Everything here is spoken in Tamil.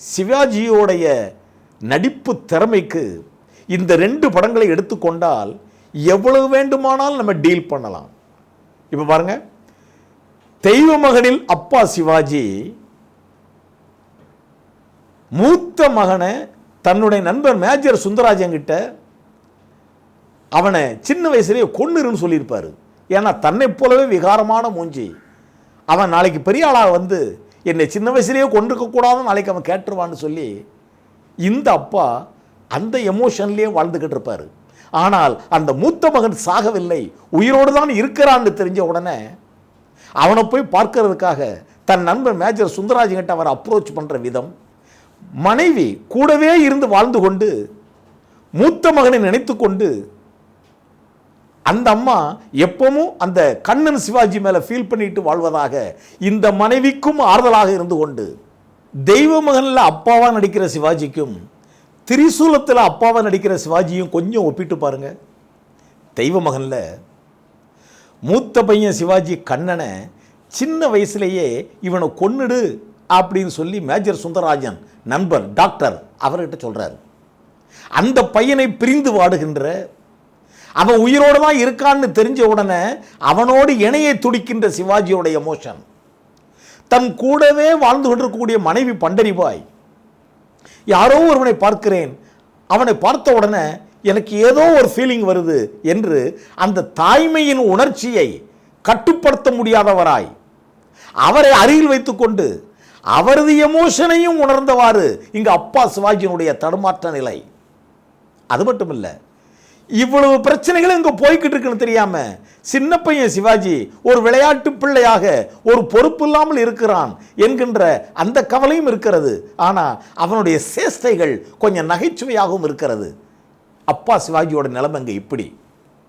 சிவாஜியோடைய நடிப்பு திறமைக்கு இந்த 2 படங்களை எடுத்துக்கொண்டால் எவ்வளவு வேண்டுமானால் நம்ம டீல் பண்ணலாம். இப்போ பாருங்க, தெய்வ மகனில் அப்பா சிவாஜி மூத்த மகனை தன்னுடைய நண்பர் மேஜர் சுந்தரராஜன் கிட்ட அவனை சின்ன வயசுலேயே கொன்னுருன்னு சொல்லியிருப்பார். ஏன்னா தன்னை போலவே விகாரமான மூஞ்சி, அவன் நாளைக்கு பெரிய ஆளாக வந்து என்னை சின்ன வயசுலேயே கொண்டிருக்க கூடாதுன்னு நாளைக்கு அவன் கேட்டுருவான்னு சொல்லி இந்த அப்பா அந்த எமோஷன்லேயே வாழ்ந்துக்கிட்டு இருப்பார். ஆனால் அந்த மூத்த மகன் சாகவில்லை, உயிரோடு தான் இருக்கிறான்னு தெரிஞ்ச உடனே அவனை போய் பார்க்கறதுக்காக தன் நண்பர் மேஜர் சுந்தரராஜன் கிட்ட அவர் அப்ரோச் பண்ணுற விதம், மனைவி கூடவே இருந்து வாழ்ந்து கொண்டு மூத்த மகனை நினைத்து கொண்டு அந்த அம்மா எப்பவும் அந்த கண்ணன் சிவாஜி மேலே ஃபீல் பண்ணிட்டு வாழ்வதாக இந்த மனைவிக்கும் ஆறுதலாக இருந்து கொண்டு தெய்வ மகனில் அப்பாவாக நடிக்கிற சிவாஜிக்கும் திரிசூலத்தில் அப்பாவாக நடிக்கிற சிவாஜியும் கொஞ்சம் ஒப்பிட்டு பாருங்க. தெய்வ மகனில் மூத்த பையன் சிவாஜி கண்ணனை சின்ன வயசுலேயே இவனை கொன்னுடு அப்படின்னு சொல்லி மேஜர் சுந்தரராஜன் நண்பர் டாக்டர் அவர்கிட்ட சொல்கிறார். அந்த பையனை பிரிந்து வாடுகின்ற, அவன் உயிரோடு தான் இருக்கான்னு தெரிஞ்ச உடனே அவனோடு இணையை துடிக்கின்ற சிவாஜியோட எமோஷன், தன் கூடவே வாழ்ந்து கொண்டிருக்கக்கூடிய மனைவி பண்டரிபாய், யாரோ ஒருவனை பார்க்கிறேன், அவனை பார்த்த உடனே எனக்கு ஏதோ ஒரு ஃபீலிங் வருது என்று அந்த தாய்மையின் உணர்ச்சியை கட்டுப்படுத்த முடியாதவராய் அவரை அருகில் வைத்துக்கொண்டு அவரது எமோஷனையும் உணர்ந்தவாறு இங்கு அப்பா சிவாஜியினுடைய தடுமாற்ற நிலை. அது மட்டும் இல்லை, இவ்வளவு பிரச்சனைகளும் இங்கே போய்கிட்டு இருக்குன்னு தெரியாம சின்ன பையன் சிவாஜி ஒரு விளையாட்டு பிள்ளையாக ஒரு பொறுப்பு இல்லாமல் இருக்கிறான் என்கின்ற அந்த கவலையும் இருக்கிறது. ஆனால் அவனுடைய சேஷ்டைகள் கொஞ்சம் நகைச்சுவையாகவும் இருக்கிறது. அப்பா சிவாஜியோட நிலைமை இங்கே இப்படி.